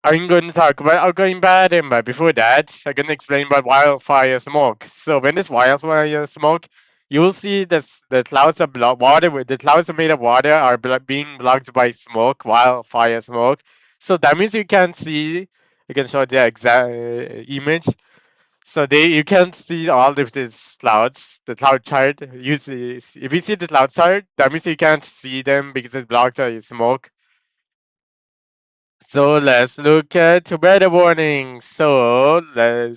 I'm going to talk about outgoing pattern, but before that, I'm going to explain about wildfire smoke. So when there's wildfire smoke, you will see this, the clouds of water, the clouds are made of water are being blocked by smoke, wildfire smoke. So that means you can see, you can show the exact image. So you can see all of these clouds, the cloud chart. Usually, if you see the cloud chart, that means you can't see them because it's blocked by smoke. So let's look at weather warning. So there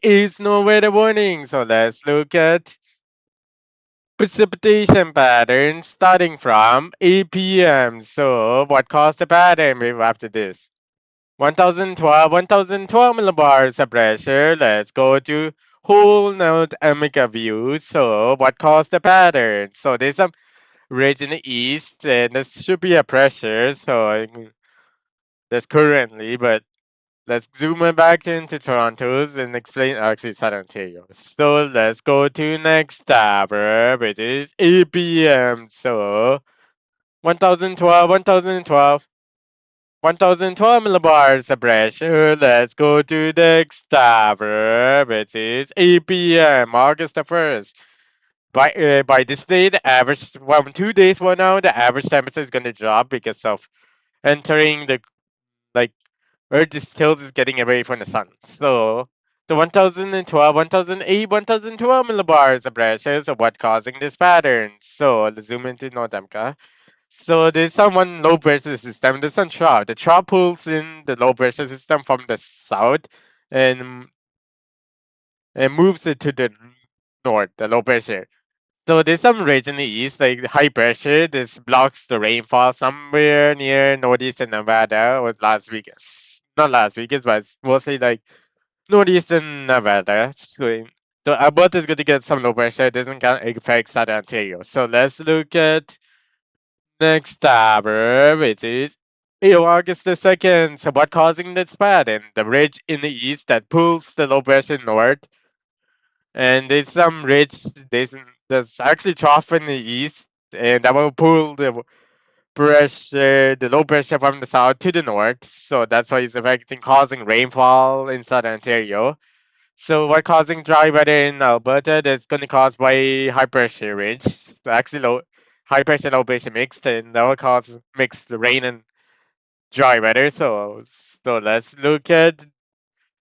is no weather warning. So let's look at precipitation patterns starting from 8 p.m. So what caused the pattern after this? 1012 millibars of pressure. Let's go to whole node Amica view. So what caused the pattern? So there's some ridge in the east, and this should be a pressure. So that's currently, but let's zoom it back into Toronto's and explain actually Southern Ontario. So let's go to next tab, which is 8 p.m. So 1012 millibars of pressure. Let's go to next tab, which is 8 p.m. August the 1st. By this day, the average, well, 2 days from now, the average temperature is going to drop because of entering the like Earth is still is getting away from the sun. So the 1012, 1008, 1012 millibars of pressure. So what causing this pattern? So let's zoom into Nordamka. So there's someone low pressure system. There's some trough. The trough pulls in the low pressure system from the south and moves it to the north, the low pressure. So there's some region in the east, like the high pressure. This blocks the rainfall somewhere near northeastern Nevada or Las Vegas. Not Las Vegas, but it's mostly like northeastern Nevada. So Alberta is going to get some low pressure. It doesn't affect Southern Ontario. So let's look at next tab, which is August the 2nd. So what causing this pattern? The ridge in the east that pulls the low pressure north, and there's some ridge. There's actually trough in the east, and that will pull the low pressure from the south to the north. So that's why it's affecting, causing rainfall in southern Ontario. So what causing dry weather in Alberta? That's going to cause by high pressure ridge. So actually, high pressure low pressure mixed, and that will cause mixed rain and dry weather. So let's look at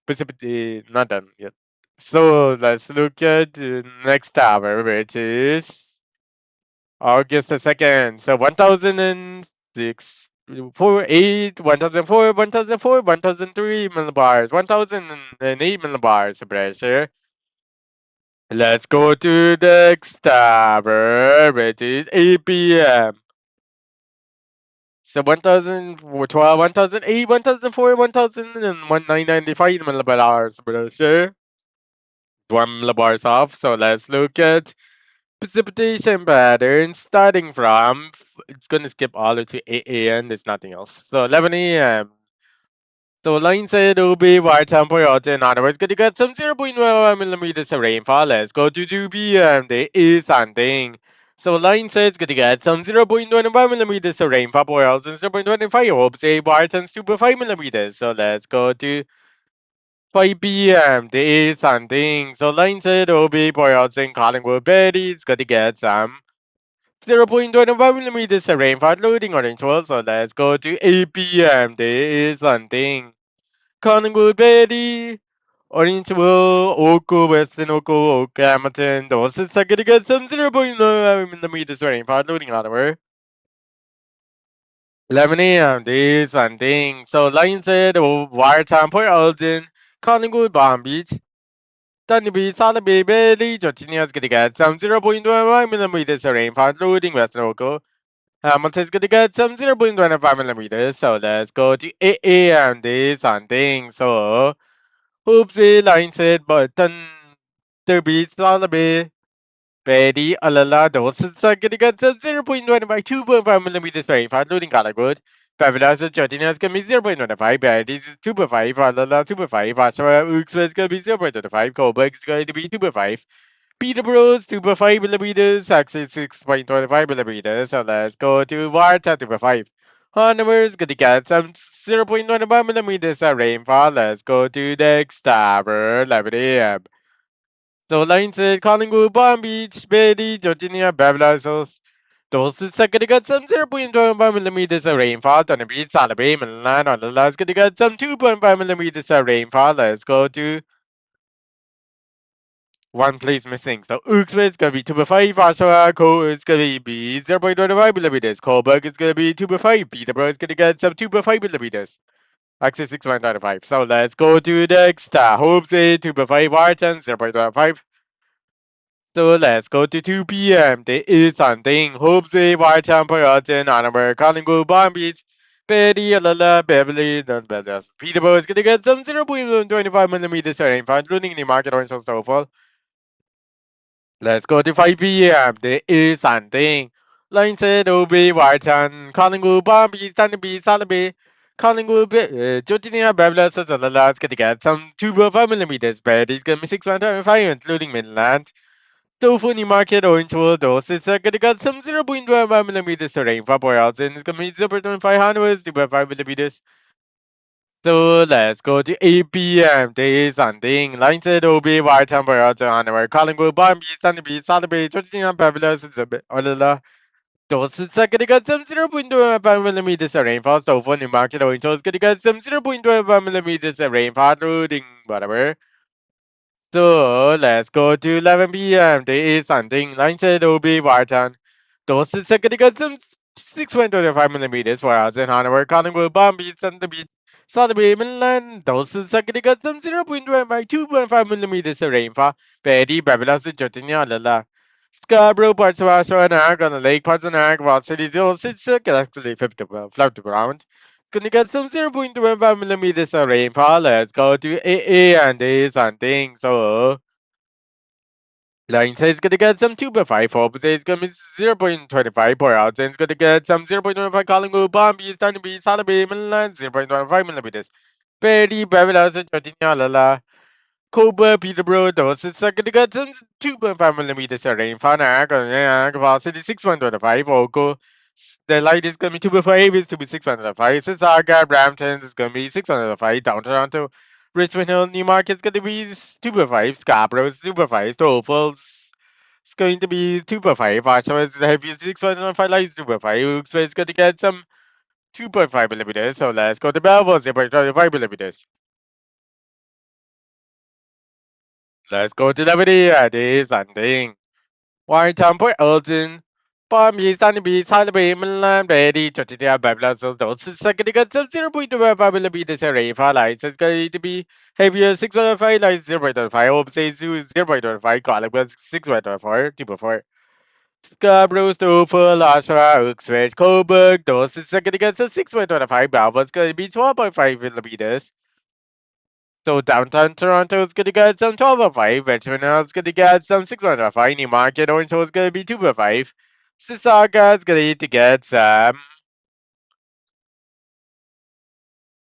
precipitation. Not done yet. So let's look at the next tower, which is August the 2nd. So 1006, 1004, 1004, 1003 millibars, 1008 millibars of pressure. Let's go to the next tower, which is 8 p.m. So 1012, 1008, 1004, 100995 millibars of pressure. One millibars off. So let's look at precipitation pattern starting from, it's going to skip all the way to 8 a.m. There's nothing else. So 11 a.m. So line said it will be white temperature. In other words, going to get some 0.1 millimeters of rainfall. Let's go to 2 p.m. There is something. So line says it's going to get some 0.25 millimeters of rainfall. Boils and 0.25. Hopes a white and 2.5 millimeters. So let's go to 5 p.m. There is something. So line said it will be boils in Collingwood Betty. It's going to get some 0.25 millimeters of rainfall loading orange world. So let's go to 8 p.m. There is something. Collingwood Betty, Orange World, Oku, Western Oku, Oku, Hamilton. Those are going to get some 0.9 millimeters of rainfall loading out of her. 11 a.m. There is something. So line said, wire time for Elgin, Collingwood, Palm Beach. Thunder Beach, Solid Bay, Betty, Georginia's going to get some 0.25 millimeters of rainfall loading Western Oku. Hamilton's gonna get some 0.25 millimeters. So let's go to 8 a.m. There is something. So oopsie, line said, but the beach Salabi, Betty, Alala, those are gonna get some 0.25, 2.5 millimeters rainfall, including Collingwood. Fabulous, Jordina is gonna be 0.25, Betty's 2.5, Alala 2.5, Oshawa, Ooks is gonna be 0.25, Coburg is going to be 2.5. Peterborough's 2.5 millimeters, Saxon 6.25 millimeters. So let's go to Warta 2.5. Hanover is gonna get some 0.15 millimeters of rainfall. Let's go to the next tower. 11 a.m. So lines at Collingwood, Palm Beach, Betty, Georgia, Beverly Hills. Those are gonna get some 0.25 millimeters of rainfall on the beach, Alabama, Milan, on the last gonna get some 2.5 millimeters of rainfall. Let's go to one place missing. So Uxbridge is gonna be 2.5, Oshawa, Cole is gonna be 0.25 millimeters. Coburg is gonna be 2.5. Peterborough is gonna get some 2.5 millimeters. Actually 6.25. So let's go to the next. Hope 2.5, Warton 0.25. So let's go to 2 p.m. There is something. Hoopsie, Whiteham, Pearlton, Hanover, Collingwood, Palm Beach, Betty, Alala, Beverly, Peterborough is going to get some 0.25 millimeters of rainfall, including the market orange and snowfall. Let's go to 5 p.m. There is something. Langston, OB, Whiteham, Collingwood, Palm Beach, Thunder Beach, Salaby, Collingwood, Georgia, Beverly, Alala is going to get some 2.5 millimeters. Betty's going to be 6.5, including Midland. Tofu ni market orange will dose. It's gonna got some 0.1 millimeters of rainfall for out and it's gonna be 0.5 hundreds to 5 millimeters. So let's go to 8 p.m. There is something. Line said OB white temperature on our Collingwood, Bombi, Sunny Beach, Saturday, Georgia, Fabulous, it's a bit. Those it's gonna get some 0.25 millimeters of rainfall. So for the market orange is gonna get some 0.25 millimeters of rainfall, including whatever. So let's go to 11 p.m. There is something line said will be Warton. Those is going to get some 6.25 millimeters for us in Hanover, Collingwood, Palm Beach, and the beach. Sotheby, Midland. Those is going to get some 0.25, 2.5 millimeters of rainfall. Betty, Beverly, Georgia, Lala. Scarborough, parts of Ashwana, on the lake, parts of Niagara, City, 06, actually 50, float around. Gonna get some 0.25 millimeters of rainfall. Let's go to AA and do something. So, line says gonna get some 2.5. Hope says gonna be 0.25 per out. And it's gonna get some 0.25 Collingwood, Palm Beach, Sunny Beach, Salaby, Midland, 0.25 millimeters. Betty, Beverly, Georgia, Lala. Cobra, Peterborough, those is gonna get some 2.5 millimeters of rainfall. Niagara, City 6.25. Oco. The light is gonna be 2.5, is to be 6.5. Sissaga, Brampton is gonna be 6.5. Down Toronto, Richmond Hill, Newmarket is gonna be 2.5. Scarborough is 2.5. Toffles is going to be 2.5. Oshawa is heavy 6.5. Light is 2.5. Hooksville is gonna get some 2.5 millimeters. So let's go to Belfast, 0.25 millimeters. Let's go to the video. This something. Why temper Elgin? Palm Beach, Sunny Beach, Holiday, Milan, Betty, Georgia, Beverly Hills, those second got some 0.25 millimeters of rainfall. Lights is going to be heavier 6.5, lights 0.5. Hope says 0.5. Calling was 6.4, 2.4. Scarborough, Stoffel, Oshawa, Uxbridge, Coburg, those second got some 6.25. Belfast going to be 12.5 millimeters. So downtown Toronto is gonna get some 12.5. Richmond is gonna get some 6.5. Newmarket Orange is gonna be 2.5. Sissaga is gonna need to get some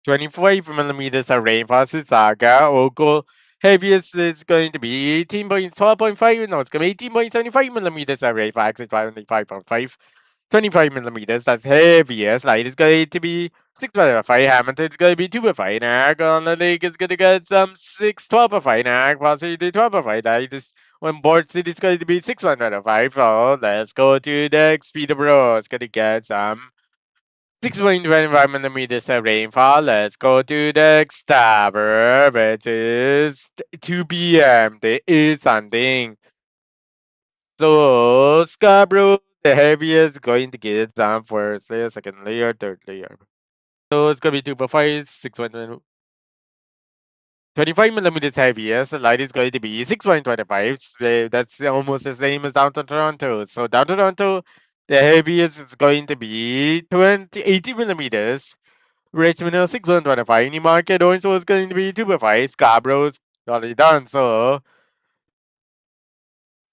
25 millimeters of rainfall. Sissaga Ogle heaviest is going to be 18.12.5. No, it's gonna be 18.75 millimeters of rainfall. Actually, 5.5. 25 millimeters, that's heaviest. Light is going to be 6.5. Hamilton is going to be 2.5. Niagara on the lake is going to get some 12.5. Niagara City 12.5. Light is on board city is going to be 6.5. So let's go to the next Peterborough. It's going to get some 6.25 millimeters of rainfall. Let's go to the next tower, which is 2 p.m. There is something. So Scarborough, the heaviest going to get some first layer, second layer, third layer. So it's gonna be 2.5, 25 millimeters heaviest. The light is going to be 6.25. So that's almost the same as downtown Toronto. So downtown Toronto, the heaviest is going to be 80 millimeters. Richmond is 6.25. Newmarket Orange was going to be 2.5. Scarborough's already done. So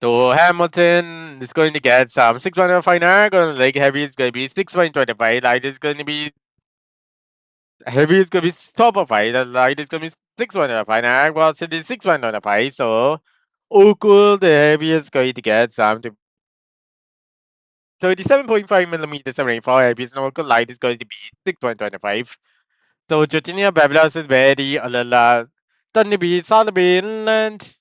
Hamilton is going to get some 6.5 Niagara. Lake Heavy is going to be 6.25. Light is going to be Heavy is going to be top of 5. The light is going to be 6.5. Niagara City 6.5. So Oakwood, the Heavy is going to get some 37.5 millimeters of rainfall. Heaviest local light is going to be 6.25. So Jyotinia Babylon is very alala. Thunderbee, Solabee, Inland.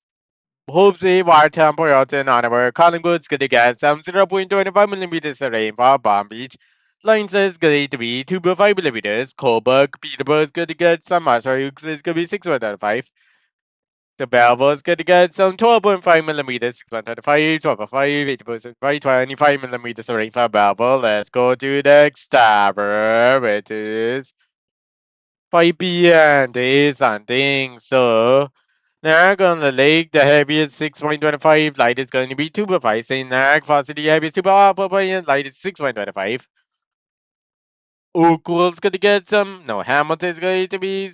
Hoopsie, Wire Temple, Elton, Hanover, Collingwood's going to get some 0.25 millimeters of rainfall. Palm Beach. Lines is going to be 2.5 millimeters. Coburg, Peterborough's going to get some. Marshall Hughes is going to be 6.25. The Belleville is going to get some 12.5 millimeters, 6.25, 12.5, 80%, 25 millimeters of rainfall. Belleville. Let's go to the next tower, which is 5 p.m. Days and things. So, Niagara on the lake, the heaviest 6.25, light is going to be 2.5. St. Niagara City, heaviest 2.5, light is 6.25. Oakville's going to get some. No, Hamilton is going to be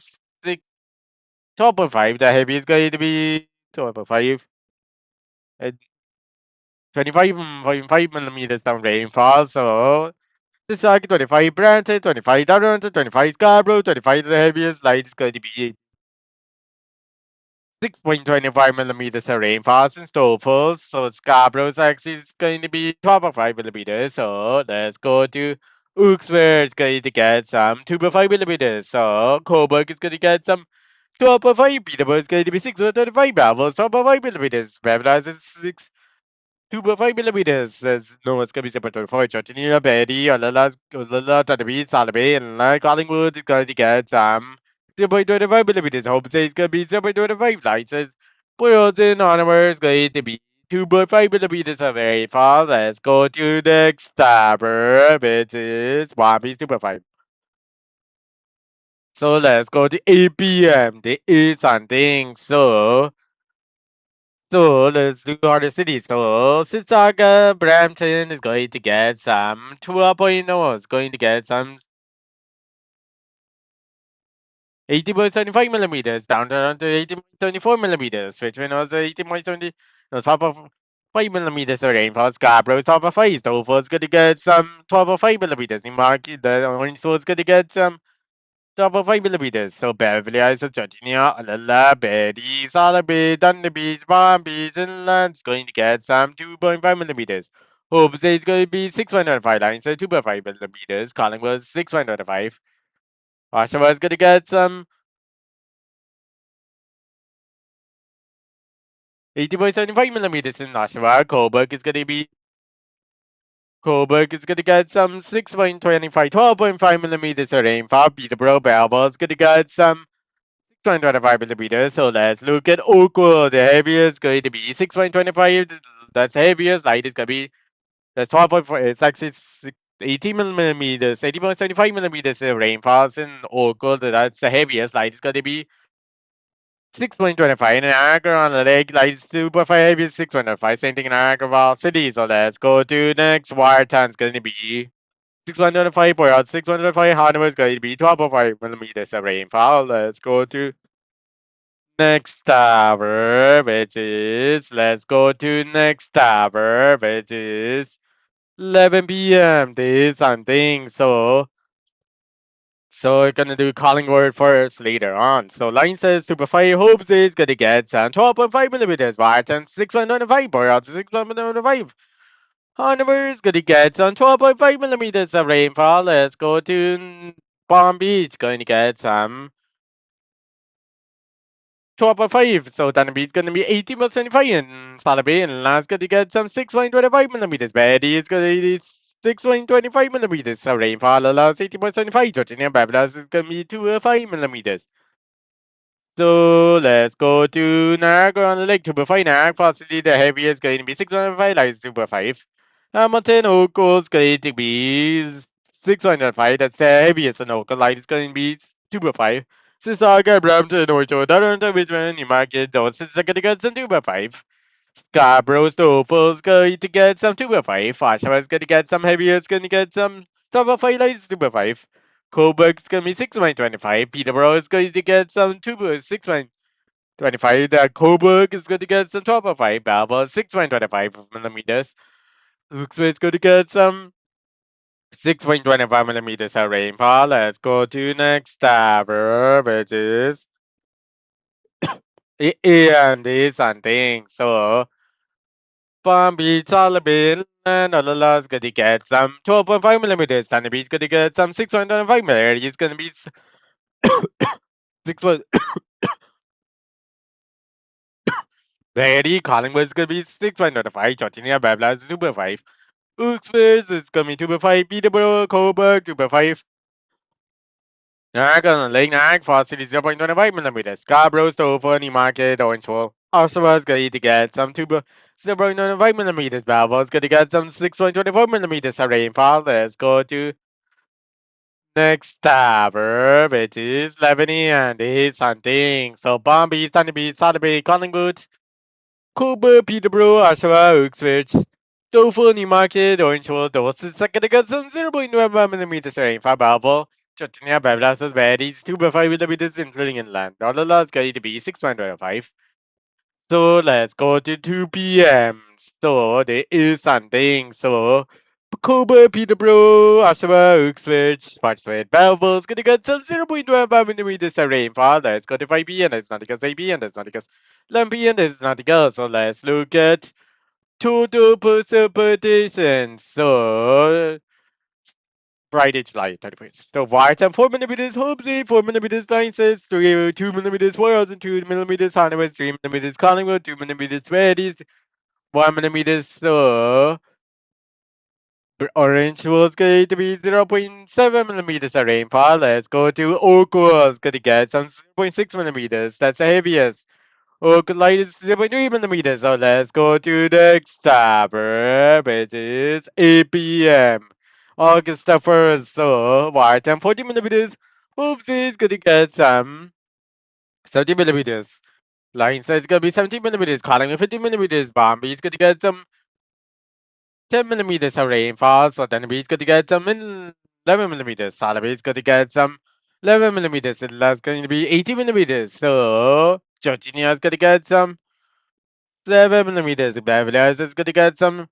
12.5. The heavy is going to be 12.5. And 25.5 millimeters down rainfall. So, this is 25 Brampton, 25 Toronto, 25 Scarborough, 25 the heaviest light is going to be 6.25 millimeters of rainfall in Stoffels. So Scarborough's actually is going to be 12.5 millimeters. So let's go to Ooks where it's going to get some 2.5 millimeters. So Coburg is going to get some 12.5. Peterborough is going to be 6.25. Belleville's 12.5 millimeters. Beverly's is 2.5 millimeters. There's no one's going to be 7.4. Georgia, Betty, Olala, Tanabe, Salabe, and Collingwood is going to get some 0.25 millimeters. Hope says it's going to be 0.25. Light says Boylston, Hanover is going to be 2.5 millimeters of rainfall. Let's go to the next tower, which is Wampy's 2.5. So let's go to 8 p.m. There is something. So let's do other cities. So Sitsaga, Brampton is going to get some 12.0, is going to get some 80.75 millimeters, down to 80.74 millimeters, which one was 80.70, no, top of 5 millimeters of rainfall. Scarborough is top of 5, Stoffel is going to get some 12.5 millimeters. Newmarket, the orange zone is going to get some 12.5 millimeters. So Beverly Hills, Georgia, Alala, Betty, Salaby, Thunder Beach, Palm Beach, Inland is going to get some 2.5 millimeters. Hope Bay is going to be 6.5 lines, so 2.5 millimeters. Collingwood 6.5. Oshawa is going to get some 80.75 millimeters in Oshawa. Coburg is going to get some 6.25, 12.5 millimeters of rainfall. Peterborough, Belleville is going to get some 6.25 millimeters. So let's look at Oakwood. The heaviest is going to be 6.25. That's heaviest. Light is going to be that's 12.4. It's actually 80 millimeters, 80.75 millimeters of rainfalls in Oakwood. That's the heaviest. Light is going to be 6.25. Niagara on the lake, light is 2.5. Heaviest 6.25. Same thing in Niagara City. So let's go to next. Watertown is going to be 6.25. Boyard 6.25. Hanover is going to be 12.5 millimeters of rainfall. Let's go to next tower, which is let's go to next tower, which is 11 p.m. This something. So we're gonna do Collingwood first later on. So line says Superfire hopes is gonna get some 12.5 millimeters, Barton 6.95, Boreal 6.95. Hanover is gonna get some 12.5 millimeters of rainfall. Let's go to Palm Beach, going to get some 12.5. So Thunder Beach gonna be 18.75 and Salabay and last gonna get some 6.25 millimeters. Betty is gonna be 6.25 millimeters. So rainfall allows 18.75. Georgia Babylon is gonna be 2.5 millimeters. So let's go to Niagara on the Lake 2.5. Niagara possibly the heaviest going to be 6.5, like 2.5. Hamilton Oco is going to be 6.5. That's the heaviest in Oco. Light is going to be 2.5. Sissaga, Brampton, Ocho, Toronto, Richmond, Newmarket, those are going to get some 2.5. Scarborough, Stoffel is going to get some 2.5. Oshawa is going to get some heavier. It's going to get some 2.5 lights 2.5. Coburg is going to be 6.25. Peterborough is going to get some 6.25. The Coburg is going to get some 12.5. Belleville 6.25 millimeters. Luxor is going to get some 6.25 millimeters of rainfall. Let's go to next tower, which is and this and thing. So Palm Beach, Alabama, And Alala's gonna get some 12.5 millimeters. Tiny B's gonna get some 6.5 millimeters. It's gonna be 6. Very Collingwood's gonna be 6.5. Georgina Babla is 2.5. Oxford is gonna be 2.5. Peterborough, Coburg 2.5. Nag Lake Nag, Fossil is 0.25 millimeters. Scarborough, Stover, Newmarket, Orangeville. Oshawa's going to get some 0.95 millimeters. Balboa's going to get some 6.24 millimeters of rainfall. Let's go to next tower, which is Lebanon, and it's hunting. So Bombay, Sunny Beach, Sotheby, Collingwood, Cooper, Peterborough, Oshawa, Uxbridge, Tofu, Newmarket, Orangeville, those is going to get some 0.1 millimeters of rainfall. Balboa. Chutnya Bablas's varies 2.5 millimeters including inland. Dollar is going to be 6.25. So let's go to 2 p.m. So there is something. So Bacoba, Peterborough, Oshawa, Uxbridge, Spotswood, Belleville's gonna get some 0.15 millimeters of rainfall. Let's go to 5 p.m. That's not because 8 p.m. That's not because 11 p.m. That's not because. So let's look at total precipitation. So bright July 31st. So white and 4 millimeters, Hoopsy, 4 millimeters, License, 2 millimeters, 4,002 millimeters, Honeywood, 3 millimeters, Collingwood, 2 millimeters, Reddies, 1 millimeters, so orange was going to be 0.7 millimeters of rainfall. Let's go to Oakwood, it's going to get some 0.6 millimeters. That's the heaviest. Oak light is 0.3 millimeters. So let's go to the next tab, which is 8 p.m. August the 1st. So white and 40 millimeters. Oopsies, gonna get some 70 millimeters. Line size gonna be 70 millimeters. Calling with 50 millimeters. Bombay's gonna get some 10 millimeters of rainfall. So then beach gonna get some 11 millimeters. Salaby's gonna get some 11 millimeters. That's going to be 80 millimeters. So Georginia's gonna get some 7 millimeters. Beverly Hills is going to get some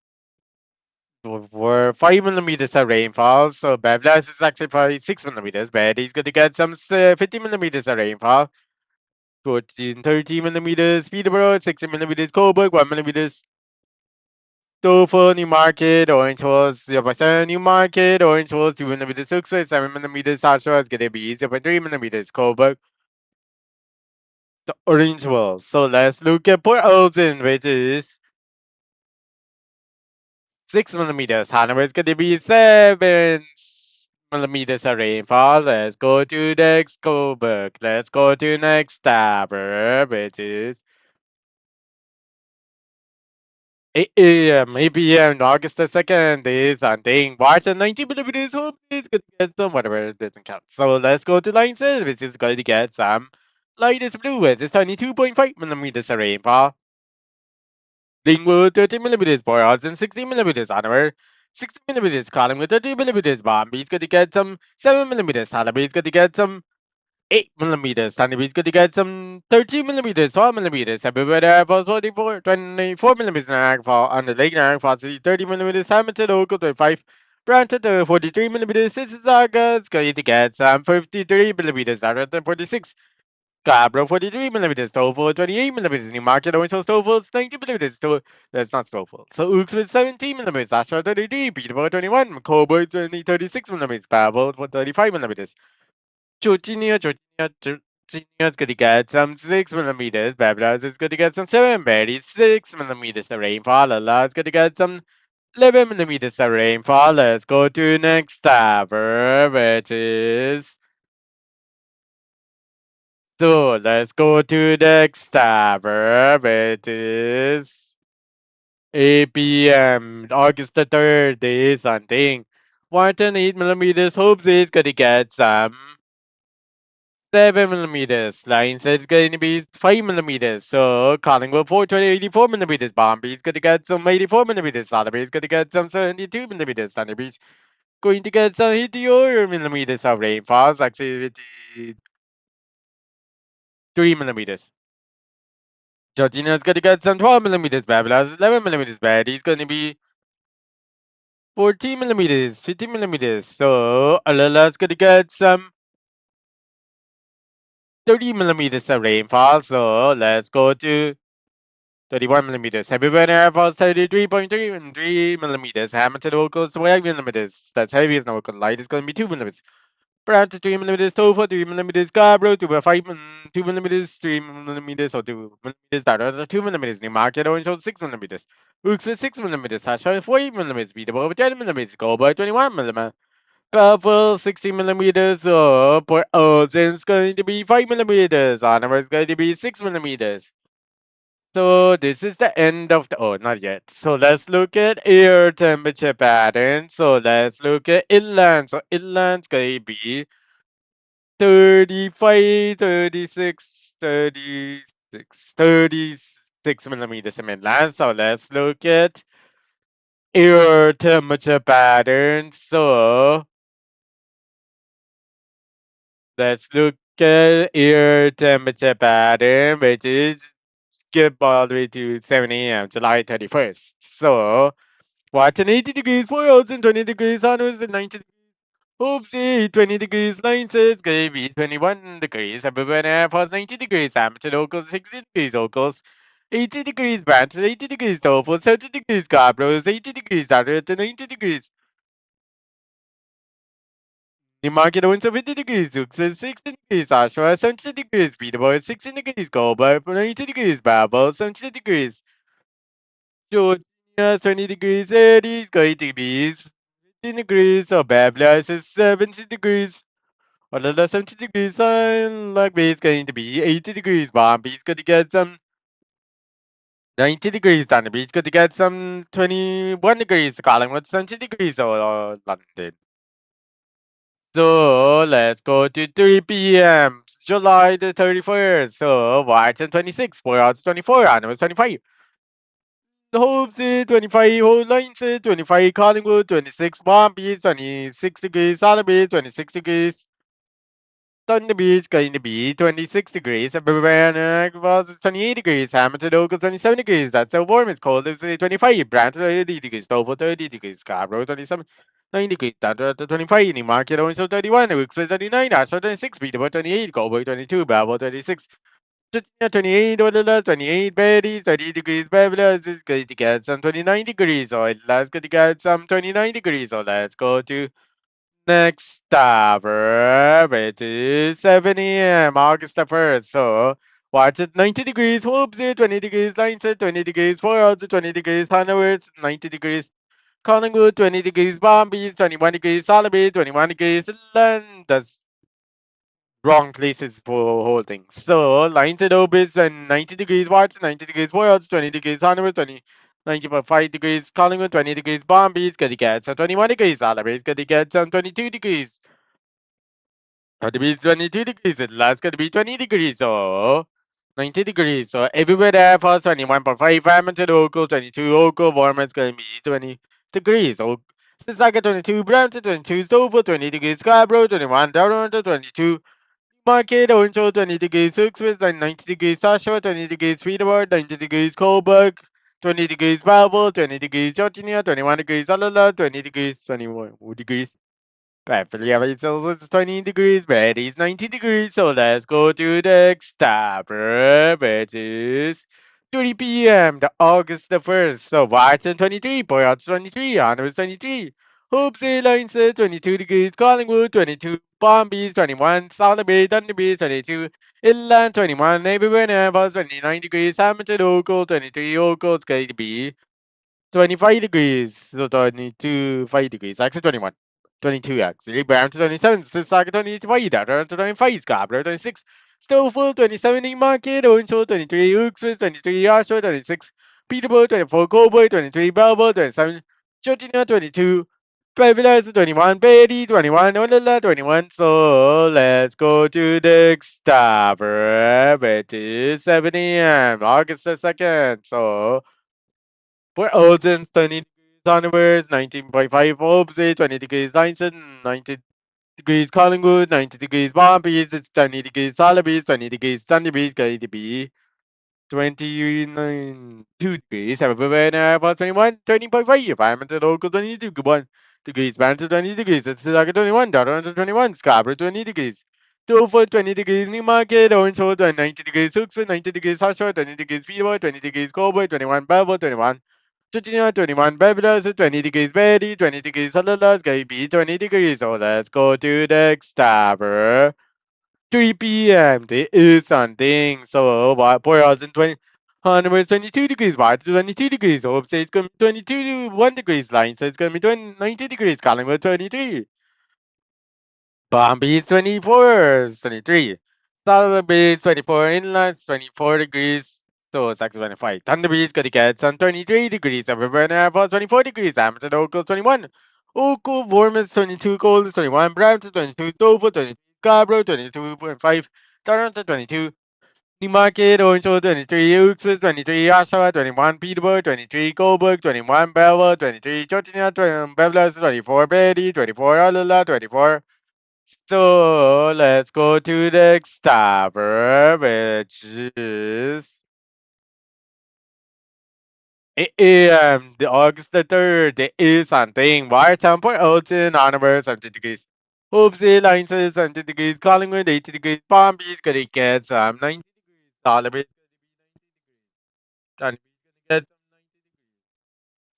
for 5 millimeters of rainfall. So Beverly Hills is actually probably 6 millimeters. But he's going to get some 50 millimeters of rainfall. 14, 30 millimeters. Peterborough, 60 millimeters. Coburg, 1 millimeters. Stouffer, Newmarket, Orange Falls, 0.7 Newmarket, Orange Falls, 2 millimeters. 6.7 millimeters. South is going to be 0.3 millimeters. Coburg, the Orange Falls. So let's look at Port Elgin, which is 6 millimeters. Hanover is going to be 7 millimeters of rainfall. Let's go to next Coburg. Let's go to next tower, which is 8 a.m. 8 p.m. August the 2nd is something. Watch the 90 millimeters. Hope it's going to get some, whatever, it doesn't count. So let's go to line 6, which is going to get some lightest blue, which is only 2.5 millimeters of rainfall. Lingwood 30 millimeters, Boreals and 60 millimeters, Hanover 60 millimeters, Column with 30 millimeters, Bombay's going to get some 7 millimeters, Salaby's going to get some 8 millimeters, Sunnybeat's going to get some 13 millimeters, 12 millimeters, everywhere Airfall 24 millimeters, Niagara on the Lake Niagara 30 millimeters, Hamilton, Oakville 25, Brampton 43 millimeters, Mississauga is going to get some 53 millimeters, Arlington 46. Scarborough 43 millimeters, Stoffel 28 millimeters, Newmarket Orange Stoffel 90 millimeters, that's not Stoffel. So Ooks with 17 millimeters, Ashford 33, Peterborough 21, Coburg 36 millimeters, Babel 35 millimeters. Georginia's gonna get some 6 millimeters, Babylon's is gonna get some 7, Berry 6 millimeters of rainfall, Lala's gonna get some 11 millimeters of rainfall. Let's go to next tower, which is so let's go to the next tower, which is 8 p.m. August the 3rd is something. 108 millimeters. Hopes is gonna get some 7 millimeters. Line says it's going to be 5 millimeters. So Collingwood 84 millimeters. Bombay is gonna get some 84 millimeters. Sotheby is gonna get some 72 millimeters. Thunder Beach going to get some 84 millimeters of rainfall. Actually, 3 millimeters. Georgina's gonna get some 12 millimeters. Babylon's 11 millimeters. Bad. He's gonna be 14 millimeters, 15 millimeters. So Alala's gonna get some 30 millimeters of rainfall. So let's go to 31 millimeters. Everywhere air falls 33.3 and 3 millimeters. Hamilton locals 12 millimeters. That's heaviest local. Light is going to be 2 millimeters. Brown to 3 millimeters. Tofu 3 millimeters. Scarborough to 5 2 millimeters. 3 millimeters or 2 millimeters. That are 2 millimeters. Newmarket Orange 6 millimeters. Hooks with 6 millimeters. Sasha 40 millimeters. Beatable over 10 millimeters. Goldberg 21 millimeters. Powerful 60 millimeters. Port Ocean is going to be 5 millimeters. Honor is going to be 6 millimeters. So this is the end of the, oh, not yet. So let's look at air temperature pattern. So let's look at inland. So inland's gonna be 35, 36, 36, 36 millimeters in inland. So let's look at air temperature pattern. So let's look at air temperature pattern, which is skip all the way to 7 a.m. July 31st. So watch an 80 degrees for roads and 20 degrees onwards and 90 degrees. Oopsie, 20 degrees lines is gonna be 21 degrees. Everywhere air falls 90 degrees. Amateur locals 60 degrees. Locals 80 degrees. Branches 80 degrees. Tofu 70 degrees. Carbros 80 degrees. Outer to 90 degrees. Newmarket owns 70 degrees. Zooks is 60 degrees. Oshawa 70 degrees. Peterborough 60 degrees. Goldberg 90 degrees. Babel 70 degrees. Georgia 20 degrees. 80 going to be 15 degrees. So Babylon is 70 degrees. Or 70 degrees. And Lugby is going to be 80 degrees. Bombay is going to get some 90 degrees. Thunderbee is going to get some 21 degrees. Collingwood 70 degrees. Or London. So let's go to 3 p.m. July the 31st. So White's 26, 4 odds 24, Animals 25. The Hopes 25, Whole Lines 25, Collingwood 26, Bombay 26 degrees, Sotheby 26 degrees. Thunder Beach going to be 26 degrees. Bavaria was 28 degrees. Hamilton Oak 27 degrees. That's so warm. It's cold. It's 25. Brampton 30 degrees. Dover 30 degrees. Scarborough 27. 9 degrees. Down to 25. Newmarket Orange 31. Wilkes 39. Ashford 26. Peterborough 28. Galway 22. Belleville 26. Virginia 28. Waterloo 28. Betty's 30 degrees. Beverly is going to get some 29 degrees. So let's go to get some 29 degrees. So let's go to next hour, which is 7 a.m. August the 1st. So, watch it 90 degrees, Whoopsie, 20 degrees, Lineshead, 20 degrees, Four Odds, 20 degrees, Hanover, 90 degrees, Collingwood, 20 degrees, Bombies, 21 degrees, Sotheby, 21 degrees, London. Wrong places for holding. So, Lineshead Obis, and 90 degrees, Watts, 90 degrees, Four Odds, 20 degrees, Hanover, 20. 90.5 degrees, Collingwood, 20 degrees, Bombies, gonna get some 21 degrees, Sotheby's gonna get some 22 degrees. Gonna be 22 degrees. It last gonna be 20 degrees. So 90 degrees. So everywhere there for 21.5 Edmonton local, 22 local, warmer it's gonna be 20 degrees. So Sisaka 22, Brampton 22, Stover 20 degrees, Scarborough 21, Toronto 22, Market Orange 20 degrees, Suxwest 90 degrees, Oshawa 20 degrees, Peterborough 90 degrees, Coburg 20 degrees, Belleville 20 degrees, Georgia 21 degrees, Alala 20 degrees, 21 degrees. Beverly Hills is 20 degrees, Betty's 90 degrees, so let's go to the next tabber, which is 3 p.m. the August the 1st. So Watson 23, Boyards 23, Honors 23, Hoops Airlines 22 degrees, Collingwood 22, Bombies 21, Solid Bay, Thunder Bay 22, Inland 21, Neighborhood Nevers 29 degrees, Hamilton Local 23, Local is going to be 25 degrees, so 22, 5 degrees, actually 21. 22 actually, Brown to 27, Sisaka 25, Data to 25, Scarborough 26, Stowful 27, Newmarket, Onshaw 23, Uxbridge 23, Oshawa 26, Peterborough 24, Coburg 23, Belleville 27, Georgina 22, Privilege 21, Betty 21, Olala 21, so let's go to the next tower, which is 7 a.m. August the 2nd, so for Olsen, 20 degrees onwards, 19.5 Hobsey, 20 degrees Lineston, 90 degrees Collingwood, 90 degrees Bombies, it's 20 degrees Sotheby's, 20 degrees Thunderbees, going to be 29, 2 degrees, everywhere now, about 21, 20.5, environmental local 22, good 1 degrees, Banter 20 degrees, it's like 21, Toronto 21, Scarborough 20 degrees, Dover 20 degrees Newmarket, Orange Hill 90 degrees Hooksville, 90 degrees Hotshot, 20 degrees Peterborough, 20 degrees Coburg, 21 Belleville, 21 Virginia, 21 Beverly, 20 degrees Betty, 20 degrees Sutherland, gonna be 20 degrees. So let's go to the next tower. 3 p.m. There is something. So what? 4,020. Honor 22 degrees, White 22 degrees. Hope say it's gonna be 22 to 1 degrees. Line says it's gonna be 20, 90 degrees. Collingwood 23. Bombay's 24, 23. Southern Beach 24, Inland 24 degrees. So it's actually 25. Thunder Beach gonna get some 23 degrees. River and Airport 24 degrees. Hamilton Oakville 21. Oakville, Bournemouth 22, Coles 21, Brampton 22, Dover 22, Scarborough 22.5, Toronto 22. Newmarket, Orange 23, Uxbridge 23, Oshawa 21, Peterborough 23, Coburg 21, Belvoir 23, Georgina 20, Beverly 24, Betty 24, Alala 24. So let's go to the next tower, which is the August the 3rd. There is something. Wire temper Alton, Honor 70 degrees. Oopsie, line says 70 degrees. Collingwood 80 degrees. Palm Beach gonna get some 90 degrees. Dollar Beach gonna get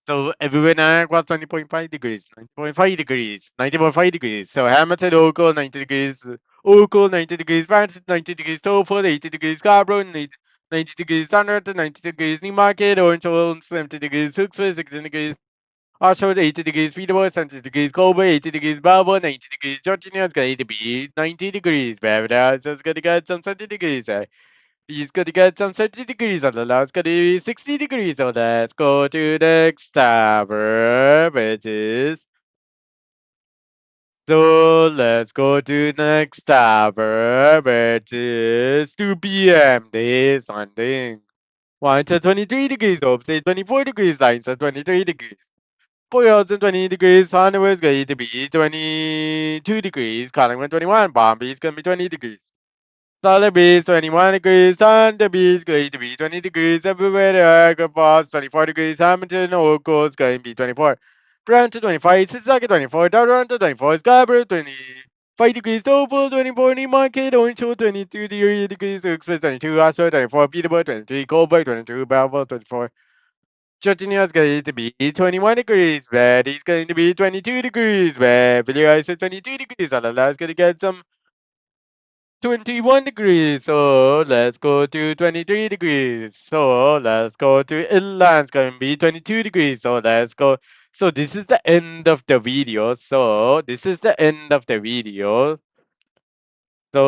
so everywhere now was 20.5 degrees, 90.5 degrees, 90.5 degrees. So Hamilton, Oakville, 90 degrees, Oakville, 90 degrees, Branson, 90 degrees, Topher, 80 degrees, Scarborough, 90 degrees, Thunder, 90 degrees, Newmarket, Orange Hill, 70 degrees, Hooksville, 16 degrees, Oxford, 80 degrees, Peterborough, 70 degrees, Coburg, 80 degrees, Belvoir, 90 degrees, Georgina, it's going to be 90 degrees, Beverly, so it's going to get some 70 degrees. He's gonna get some 70 degrees on the last, gonna be 60 degrees. So let's go to the next tower, which is. So let's go to the next tower, which is 2 p.m. This Sunday. One to 23 degrees, hope say 24 degrees, lines at 23 degrees. 4,020 degrees, Honolulu is going to be 22 degrees, Collingwood 21, Bombay is gonna be 20 degrees. Solar Beach 21 degrees, Thunder Beach going to be 20 degrees, everywhere Niagara Falls 24 degrees, Hamilton, Oakville is going to be 24, Toronto 25, Sisaka 24, Toronto 24, Scarborough 25 degrees, Tofu 24, Newmarket, Orange Hill 22 degrees, Uxbridge 22, Oshawa 24, Peterborough 23, Coburg 22, Belleville 24. Georgina is going to be 21 degrees, Betty is going to be 22 degrees, Beverly Hills is 22 degrees, Alala is going to get some 21 degrees. So let's go to 23 degrees. So let's go to inland. It's going to be 22 degrees. So let's go. So this is the end of the video. So this is the end of the video. So